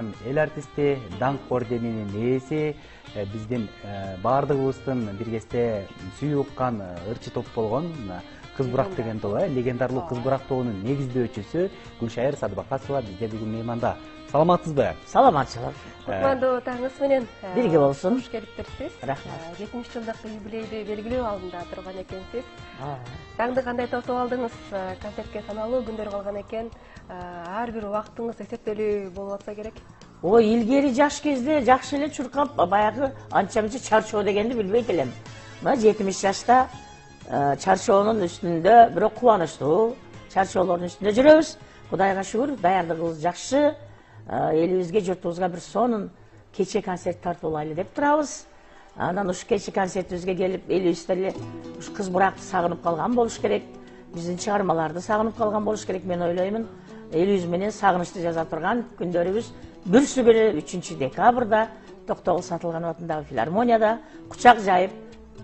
эл артисти, даңк орденинин ээси, биздин баардыгыбыздын бир кезде сүйүп уккан ырчы топ болгон Кыз Бурак деген топ, легендарлык Кыз Бурак тобунун негиздөөчүсү Гүлшайыр Садыбакасова бизде бүгүн мейманда. Саламатсызбы? Саламатчылык. Кутмандуу таңыңыз менен бирге болсун. Куш келиптирсиз. Рахмат. 70 жылдык юбилейди белгилөө алдында турган экенсиз. Таңды кандай тосуп алдыңыз? Концертке саналуу күндөр калган экен. Ар бир убактыңыз эсептелүү болуп атса керек. Ой, илгери жаш кезде жакшы эле чуркап, баягы анча-мынча чарчоо дегенди билбейт элем. Мына 70 жашта чарчоонун үстүндө, бирок кубанычтуу чарчоолордун үстүндө жүрөбүз. Кудайга шүгүр, даярдыгыбыз жакшы. Элибизге, журтубузга бир сонун кече концерт тартуулайлы деп турабыз. Анан ушу кече концертибизге келип, элибиз деле ушу Кыз Буракты сагынып калган болуш керек. Биздин чыгармаларды сагынып калган болуш керек, мен ойлоймун. Элибиз менен сагынычты жаза турган күндөрүбүз бүрсү күнү 3 декабрда Токтогул Сатылганов атындагы филармонияда кучак жайып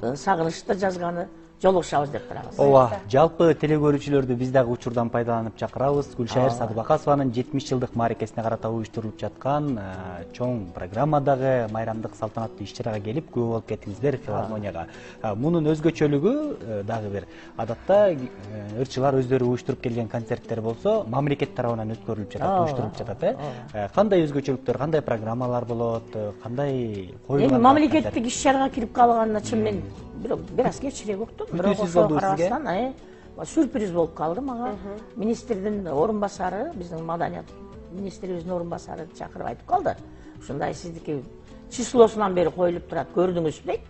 сагынычты жазганы жолугушабыз деп турабыз. Ооба, жалпы теле көрүүчүлөрдү биз дагы учурдан пайдаланып чакырабыз. Гүлшайыр Садыбакасованын 70 жылдык мааракесине карата уюштурулуп жаткан чоң программадагы майрамдык салтанаттуу иш-чарага келип күбө болуп кеттиңиздер филармонияга. Мунун өзгөчөлүгү дагы бир адатта ырчылар өздөрү уюштуруп келген концерттер болсо, мамлекет тарабынан өткөрүлүп жатат, уюштурулуп жатат. Кандай өзгөчөлүктөр, кандай программалар болот, кандай коюлган? Эми мамлекеттик иш-чарага кирип калганына чын мен бир аз кечирээк уктум. Бирок ошо карабастан сюрприз болуп калды мага. Министрдин орун басары, биздин маданият министрибиздин орун басары чакырып айтып калды. Ушундай сиздики числосунан бери коюлуп турат, көрдүңүзбү дейт.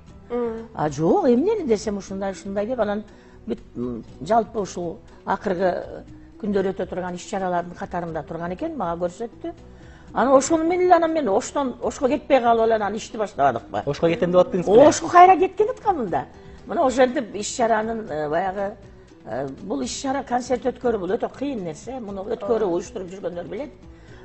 Жок, эмнени десем ушундай деп анан бүт жалпы ушул акыркы күндөр өтө турган иш-чаралардын катарында турган экен, мага көрсөттү. Анан ошону мен ошко кетпей калып эле анан ишти баштабадыкпы? Ошко кетем деп аттыңызбы? Ошко кайра кеткен атканмында. Мына ошентип иш-чаранын баягы бул иш-чара концерт өткөрүү бул өтө кыйын нерсе. Муну өткөрүү уюштуруп жүргөндөр билет.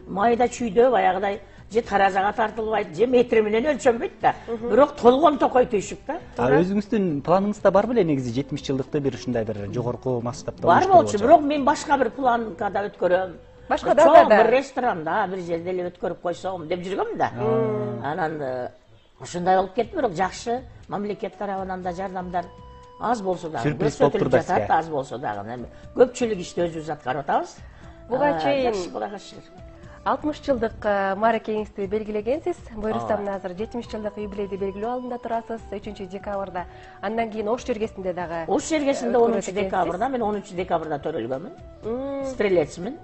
Майда чүйдө баягыдай же таразага тартылбайт, же метр менен өлчөнбөйт да. Бирок толгон токой түйшүк да. Өзүңүздүн планыңызда бар беле негизи 70 жылдыкты бир ушундай бир жогорку масштабта бар болчу, бирок мен башка бир планкада өткөрөм. Башка да бир ресторанда, бир жерде эле өткөрүп койсом деп жүргөм да. Анан ушундай болуп кетти, бирок жакшы мамлекет тарабынан да жардамдар аз болсо дагы көрсөтүлүп жатат, аз болсо дагы. Көпчүлүк ишти өзүбүз аткарып атабыз. Буга чейин Кудайга шүгүр. 60 жылдык мааракеңизди белгилегенсиз. Буюрсам азыр 70 жылдык юбилейди белгилөө алдында турасыз. 3 декабрда. Андан кийин Ош жергесинде дагы. Ош жергесинде 10 декабрда, мен 10 декабрда төрөлгөмүн. Стрелецмин.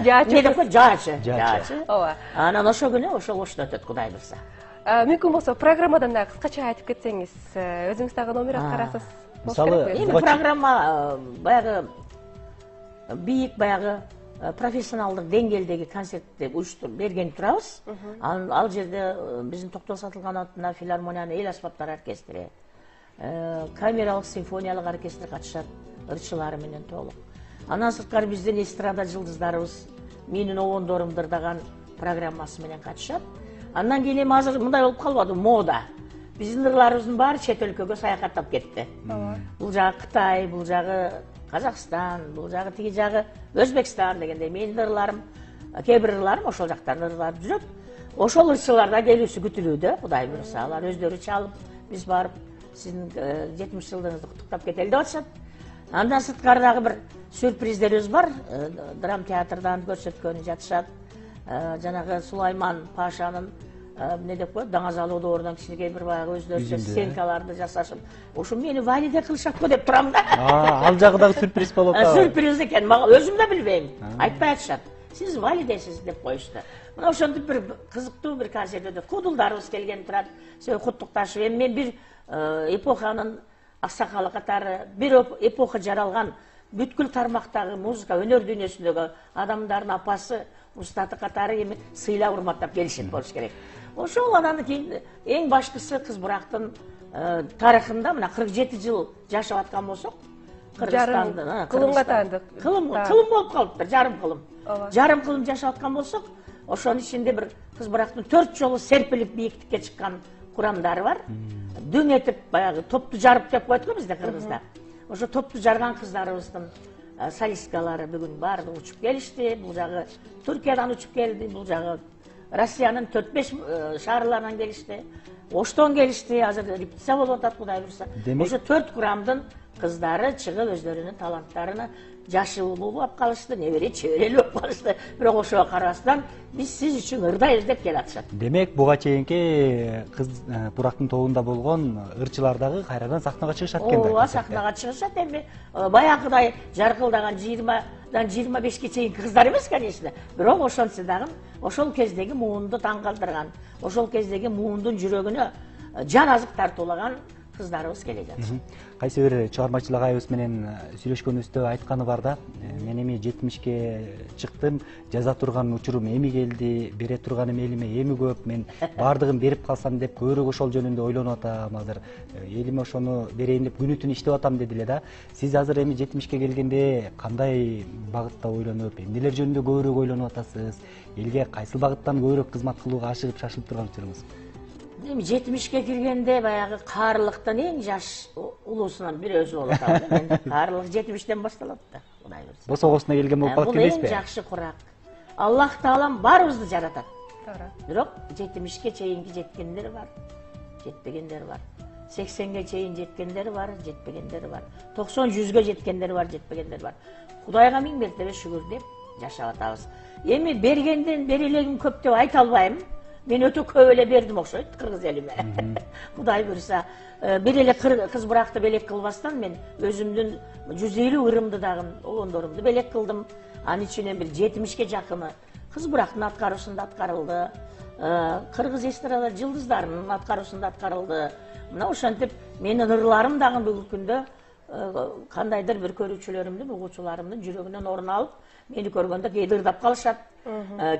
Жаачы. Ооба. Анан ошо күнү ошол Ошто өтөт, Кудай буйрса. Мүмкүн болсо программадан дагы кыскача айтып кетсеңиз, өзүңүз дагы номер аткарасыз. Мисалы, эми программа баягы бийик баягы профессионалдык деңгээлдеги концертти уюштуруп берген турабыз. Ал жерде биздин Токтогул Сатылганов атындагы филармониянын эл аспаптар оркестри, камералык симфониялык оркестр катышат, ырчылары менен толук. Андан сырткары биздин эстрада жылдыздарыбыз менин обондорум дырдаган программасы менен катышат. Андан кийин эми азыр мындай болуп калбады, мода. Биздин ырларыбыздын баары чет өлкөгө саякаттап кетти. Бул жагы Кытай, бул жагы Казакстан, бул жагы тиги жагы Өзбекстан дегендей. Менин ырларым, кээ бир ырларым ошол жактан ырлар жүрөт. Ошол ырчыларда келүүсү күтүлүүдө, Кудай буйрса. Алар өздөрү чалып, биз барып сиздин 70 жылдыгыңызды куттуктап кетели деп атышат. Андан сырткары дагы бир сюрприздерибиз бар. Драм театрдан көрсөткөнү жатышат. Жанагы Сулайман Пашанын эмне деп коет, Даңазалы доорунан кичинекей бир баягы өздөрүчө сценкаларды жасашып, ошо мени валиде кылышат го деп турам да. Ал жагы дагы сюрприз болуп атабы? Сюрприз экен, мага өзүм да билбейм. Айтпай атышат. Сиз валидесиз деп коюшту. Мына ошентип бир кызыктуу бир концерт өтөт. Кудулдарыбыз келген турат, куттукташып. Эми мен бир эпоханын аксакалы катары, бир эпоха жаралган бүткүл тармактагы музыка, өнөр дүйнөсүндөгү адамдардын апасы, устаты катары эми сыйлап урматтап келишет болуш керек. Ошол анан кийин эң башкысы Кыз Бурактын тарыхында мына 47 жыл жашап аткан болсок, Кыргызстандын кылымга таандык. Кылым болуп калыптыр, жарым кылым. Жарым кылым жашап аткан болсок, ошонун ичинде бир Кыз Бурактын 4 жолу серпилип бийиктикке чыккан курамдары бар. Дөң этип баягы топту жарып деп коет го бизде Кыргызда. Ошо топту жарган кыздарыбыздын солисткалары бүгін барды ұшып келішті. Бұл жағы Түркиядан ұшып келді, бұл жағы Россияның 4-5 шарларынан келішті. Оштон келішті, азыр репетиция болып атат, Құдай бұрса. Осы 4 құрамдың қыздары шығып өздерінің таланттарына жашы болып қалышты, небере чеберел болып қалышты. Бірақ ошоға қарасынан біз сіз үшін ырдай іздеп келе атышат. Демек, буга чейинки кыз бурактын тобунда болгон ырчылардагы кайрадан сахнага чыгышат экен да. Ооба, сахнага чыгышат. Эми баягыдай жаркылдаган 20-дан 25ке чейинки кыздар эмес, конечно. Бирок ошончо дагы ошол кездеги муунду таң калтырган, ошол кездеги муундун жүрөгүнө жан азык тартуулаган кыздарыбыз келе жатат. Кайсы бир чыгармачылык айыбыз менен сүйлөшкөнүбүздө айтканы бар да, мен эми 70ке чыктым, жаза турган учурум эми келди, бере турганым элиме эми көп, мен бардыгын берип калсам деп көбүрөөк ошол жөнүндө ойлонуп атам азыр. Элиме ошону берейин деп күнү түнү иштеп атам деди эле да. Сиз азыр эми 70ке келгенде кандай багытта ойлонуп, эмнелер жөнүндө көбүрөөк ойлонуп атасыз? Элге кайсыл багыттан көбүрөөк кызмат кылууга ашыгып шашылып турган учуруңуз? 70ке киргенде баягы каарылыктын эң жаш улуусунан бири өзү болуп атат. Мен каарылык 70тен башталат да, Кудай буйрса. Босогосуна келген болуп калат эмеспи? Бул эң жакшы курак. Аллах Таалам барыбызды жаратат. Туура. Бирок 70ке чейинки жеткендер бар, жетпегендер бар. 80ге чейин жеткендер бар, жетпегендер бар. 90-100ге жеткендер бар, жетпегендер бар. Кудайга миң мертебе шүгүр деп жашап атабыз. Эми бергенден берелегим көп деп айта албайм. Мен өтө көп эле бердим окшойт кыргыз элиме. Кудай буйрса, бир эле кыз буракты белек кылбастан мен өзүмдүн 150 ырымды дагы улондорумду белек кылдым. Анын ичинен бир 70ке жакыны кыз бурактын аткаруусунда аткарылды. Кыргыз эстрада жылдыздарынын аткаруусунда аткарылды. Мына ошентип менин ырларым дагы бүгүнкү күндө кандайдыр бир көрүүчүлөрүмдүн, угуучуларымдын жүрөгүнөн орун алып, мени көргөндө кээде ырдап калышат,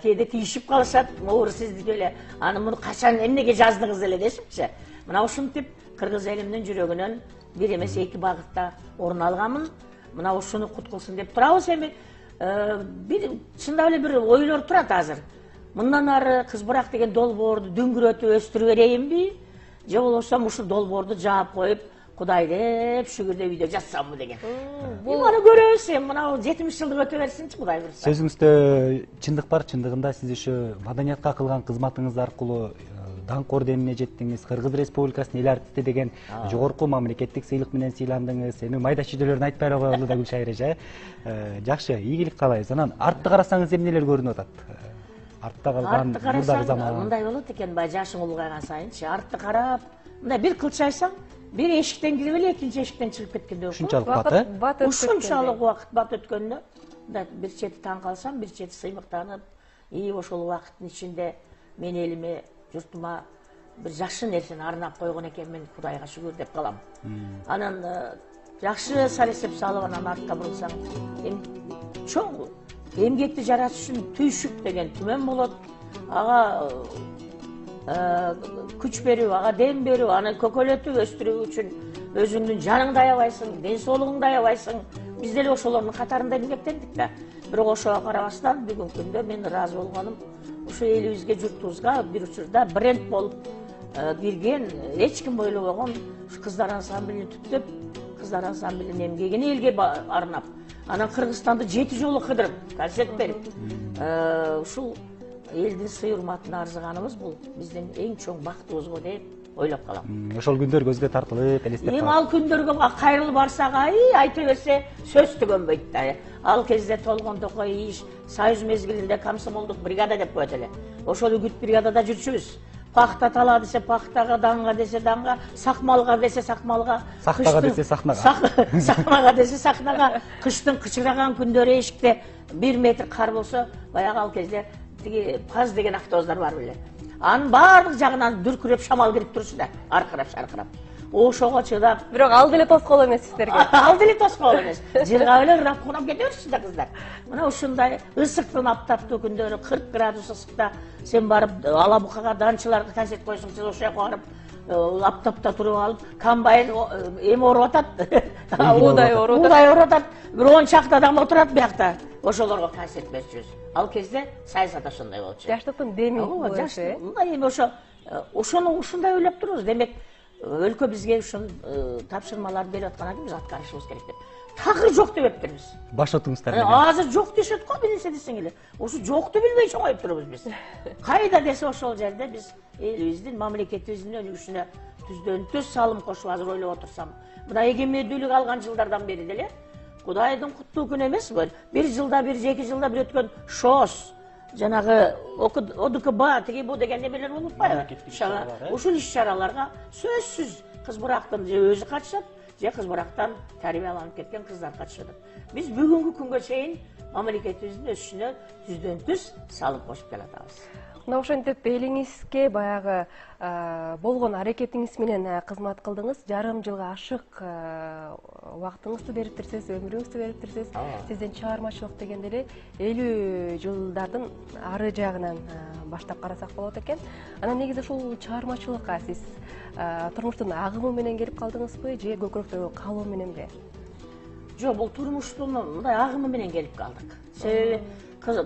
кээде тийишип калышат. Оор сизди эле, аны муну качан эмнеге жаздыңыз эле дешипчи. Мына ушинтип кыргыз элимдин жүрөгүнөн бир эмес 2 багытта орун алганмын. Мына ушуну куткулсун деп турабыз. Эми бир чындап эле бир ойлор турат азыр. Мындан ары кыз бурак деген долбоорду дүңгүрөтүп өстүрүп берейинби? Же болбосо ушу долбоорду жаап коюп Кудай деп шүгүр деп үйдө жатсамбы деген. Бул аны көрөбүз, мына 70 жылдык өтө берсинчи, Кудай буйрса. Сөзүңүздө чындык бар, чындыгында сиз ушу маданиятка кылган кызматыңыз аркылуу даңк орденине жеттиңиз, Кыргыз Республикасынын эл артисти деген жогорку мамлекеттик сыйлык менен сыйландыңыз. Эми майда чүйдөлөрүн айтпай эле коелу да Гүлшайыр эже. Жакшы, ийгилик каалайбыз. Анан артты карасаңыз эмнелер көрүнүп атат? Артта калган мурдагы заман. Мындай болот экен, бай жашың улгайган сайынчы артты карап, мындай бир кылчайсаң, бир эшиктен кирип эле экинчи эшиктен чыгып кеткендей болот. Ушунчалык бат, ушунчалык убакыт бат өткөндө, бир чети таң калсам, бир чети сыймыктанып, ошол убакыттын ичинде мен элиме, журтума бир жакшы нерсени арнап койгон экенмин, Кудайга шүгүр деп калам. Анан жакшы салесеп салып анан артка бурулсаң, чоң эмгекти жаратыш үчүн түйшүк деген түмөн болот. Ага күч берүү, ага дем берүү, аны көкөлөтүп өстүрүү үчүн өзүңдүн жаныңды аябайсың, ден соолугуңду аябайсың. Биз деле ошолордун катарында эмгектендик да. Бирок ошого карабастан бүгүнкү күндө мен ыраазы болгонум, ушу элибизге, журтубузга бир учурда бренд болуп кирген, эч ким ойлобогон кыздар ансамблини түптөп, кыздар ансамблинин эмгегини элге арнап, анан Кыргызстанды 7 жолу кыдырып, концерт берип, ушул элдин сый урматына арзыганыбыз бул биздин эң чоң бактыбызго деп ойлоп калам. Ошол күндөр көзгө тартылып, элестеп калам. Эми ал күндөргө кайрылып барсак, айта берсе сөз түгөнбөйт да. Ал кезде толгон токой иш, союз мезгилинде комсомолдук бригада деп коет эле. Ошол үгүт бригадада жүрчүбүз. Пахта тала десе пахтага, данга десе данга, сакмалга десе сакмалга, сахнага десе сахнага. Сахнага десе сахнага. Кыштын кычыраган күндөрү эшикте 1 метр кар болсо, баягы ал кезде тиги паз деген автобустар бар беле. Анын баардык жагынан дүркүрөп шамал кирип турчу да, аркырап шаркырап. Ошого чыдап, бирок ал деле тоскоол эмес сиздерге. Ал деле тоскоол эмес. Жыргап эле ырап кунап кете берчү да кыздар. Мына ушундай ысыктын аптаптуу күндөрү 40 градус ысыкта сен барып Алабукага данчыларга концерт койсоң, сен ошол жака барып аптапта туруп алып, комбайн эми оруп атат. Уудай оруп атат. Бир 10 чакта адам отурат биякта. Ошолорго концерт берчүбүз. Ал кезде саясат ошондой болчу. Жаштыктын деми. Мындай эми ошону ушундай ойлоп турубуз. Демек, өлкө бизге ушул тапшырмаларды берип аткандан кийин биз аткарышыбыз керек деп. Такыр жок деп эптирбиз. Баш отуңуздар Азыр жок дешет го, эмнесе десең эле. Ошо жокту билбей чоңоюп турбуз биз. Кайда десе ошол жерде биз элибиздин, мамлекетибиздин өнүгүшүнө түздөн-түз салым кошуп азыр ойлоп отурсам, мына эгемендүүлүк алган жылдардан бери деле Кудайдын куттуу күнү эмеспи? Бир жылда, бир 2 жылда бир өткөн ШОС, жанагы ОДКБ, тиги бу деген немелер болуп атпайбы? Ушул иш-чараларга сөзсүз кыз бурактын же өзү катышат, же кыз бурактан тарбияланып кеткен кыздар катышат. Биз бүгүнкү күнгө чейин мамлекетибиздин өсүшүнө түздөн-түз салым кошуп келатабыз. Мына ошентип элиңизге баягы болгон аракетиңиз менен кызмат кылдыңыз. Жарым жылга ашык убактыңызды бериптирсиз, өмүрүңүздү бериптирсиз. Сиздин чыгармачылык дегенде эле 50 жылдардын ары жагынан баштап карасак болот экен. Анан негизи ушул чыгармачылыкка сиз турмуштун агымы менен келип калдыңызбы, же көкүрөктөгү каалоо мененби? Жок, бул турмуштун мындай агымы менен келип калдык. Себеби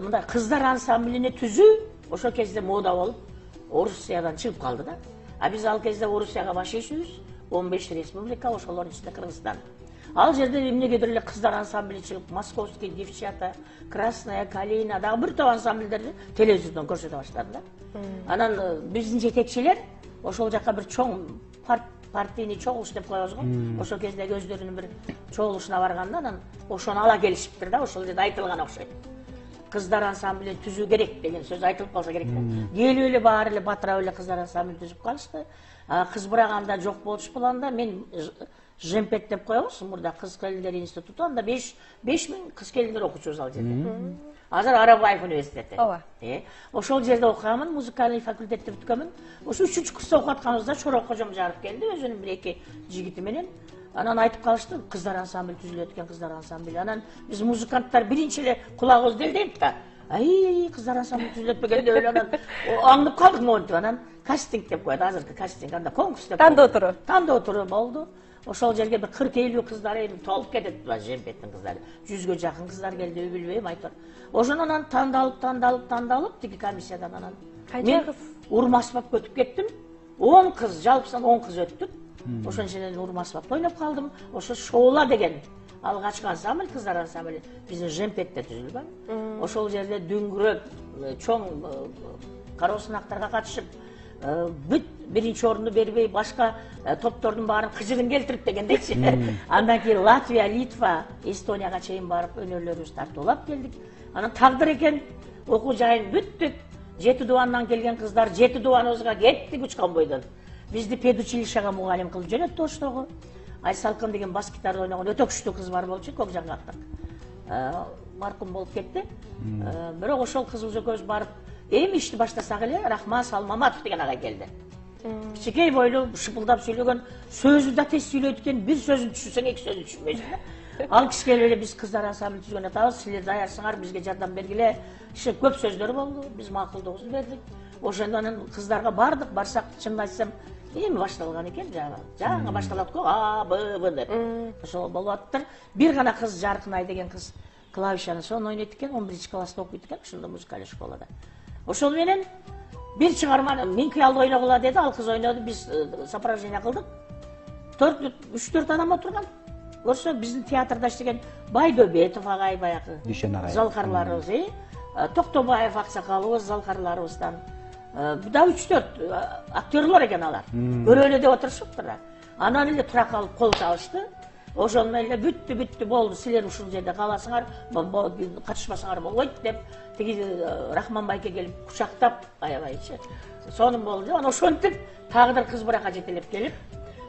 мындай кыздар ансамблини түзүү ошол кезде мода болуп, Орусиядан чыгып калды да. А биз ал кезде Орусияга баш ийишибиз 15 республика, ошолордун ичинде Кыргызстан. Ал жерде эмнегедир эле кыздар ансамбли чыгып, Московский девчата, Красная Калина, дагы бир топ ансамбльдерди телевизордон көрсөтө баштады да. Анан биздин жетекчилер ошол жака бир чоң партийный чогулуш деп коебуз го. Ошол кезде өздөрүнүн бир чогулушуна барганда, анан ошону ала келишиптир да, ошол жерде айтылган окшойт. Кыздар ансамблин түзүү керек деген сөз айтылып калса керек да. Келип эле баары эле батырап эле кыздар ансамблин түзүп калышты. Кыз бураганда жок болушпул анда, мен Жемпет деп коебуз, мурда кыз келиндер институту, анда 5000 кыз келиндер окуучубуз ал жерде. Азыр Арабаев университети. Ооба. Ошол жерде окугамын, музыкалый факультетте бүткөмүн. Ошо 3-курста окуп атканыбызда Шорок кожом жарып келди, өзүнүн 1-2 жигити менен. Анан айтып калышты, кыздар ансамбли түзүлөт экен, кыздар ансамбли. Анан биз музыканттар биринчи эле кулагыбыз делдейт да. Ай, кыздар ансамбли түзүлөт бекенде эле анан аңдып калдык монтип. Анан кастинг деп коет, азыркы кастинг, анда конкурс деп. Тандоо туру болду. Ошол жерге бир 40-50 кыздар толуп кетет, Жемпеттин кыздары. 100гө жакын кыздар келди, билбейм айтор. Ошондон тандалып, тиги комиссиядан анан. Канча кыз? Урмасбап өтүп кеттим. 10 кыз, жалпысынан 10 кыз өттүк. Ошон үчүн Урмасбап ойноп калдым. Ошо Шоула деген алгачкы ансамбль, кыздар ансамбли биздин Жемпетте түзүлгөн. Ошол жерде дүңгүрөк, чоң кароосунактарга катышып, бүт биринчи орунду бербей, башка топтордун баарын кыжырын келтирип дегендейчи. Андан кийин Латвия, Литва, Эстонияга чейин барып өнөрлөрүбүздү тартуулап келдик. Анан тагдыр экен, окуу жайын бүттүк. 7 дубандан келген кыздар 7 дубаныбызга кеттик учкан бойдон. Бизди педучилищега мугалим кылып жөнөттү Оштогу. Айсалкын деген бас гитара ойногон өтө күчтүү кыз бар болчу, көк жаңгактык. Маркум болуп кетти. Бирок ошол кызыбыз экөөбүз барып, эми ишти баштасак эле, Рахман Салмаматов деген агай келди. Кичинекей бойлуу, шыпылдап сүйлөгөн, сөзү да тез сүйлөйт экен, бир сөзүн түшүрсөң, 2 сөзүн түшүнбөйсүң. Ал киши келип эле биз кыздар ансамбли түзгөн атабыз, силер даярсыңар, бизге жардам бергиле. Көп сөздөр болду, биз макулдугубузду бердик. Ошондон кыздарга бардык, барсак чынын айтсам, эми башталган экен жаңы башталат го, А, Б, В деп. Ошол болуп аттыр. Бир гана кыз Жаркынай деген кыз клавишаны сонун ойнойт экен, 11 класста окуйт экен, ушунда музыкалый школада. Ошол менен бир чыгарманы мен кыялды ойногула деди, ал кыз ойноду, биз сопровождение кылдык. 3-4 адам отурган. Көрсө биздин театрда иштеген Байдөбетов агай баягы. Дүйшөн агай. Залкарларыбыз, Токтобаев аксакалыбыз, залкарларыбыздан. Да 3-4 актерлор экен алар. Көрө эле деп отурушуптур. Анан эле тура калып кол чабышты. Ошондон эле бүттү болду, силер ушул жерде каласыңар, катышпасаңар болбойт деп, тиги Рахман байке келип кучактап, аябайчы. Сонун болду. Анан ошентип тагдыр кыз буракка жетелеп келип,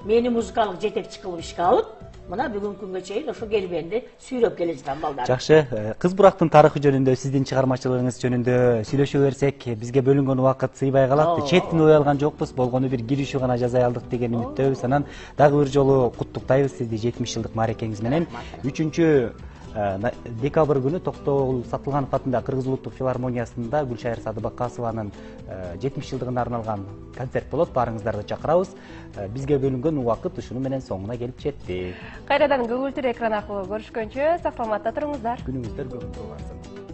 мени музыкалык жетекчи кылып ишке алып, мына бүгүнкү күнгө чейин ошо келбенди сүйрөп келе жатам балдар. Жакшы, кыз бурактын тарыхы жөнүндө, сиздин чыгармачылыгыңыз жөнүндө сүйлөшө берсек, бизге бөлүнгөн убакыт сыйбай калат. Четин ой алган жокпуз, болгону бир киришүү гана жаза алдык деген үмүттөбүз. Анан дагы бир жолу куттуктайбыз сизди 70 жылдык мааракеңиз менен. 3 декабрь күнү Токтогул Сатылганов атындагы Кыргыз улуттук филармониясында Гүлшайыр Садыбакасованын 70 жылдыгына арналган концерт болот. Баарыңыздарды чакырабыз. Бизге бөлүнгөн убакыт ушуну менен соңуна келип жетти. Кайрадан көгүлтүр экран аркылуу көрүшкөнчө сак саламатта туруңуздар. Күнүңүздөр көңүлдүү болсун.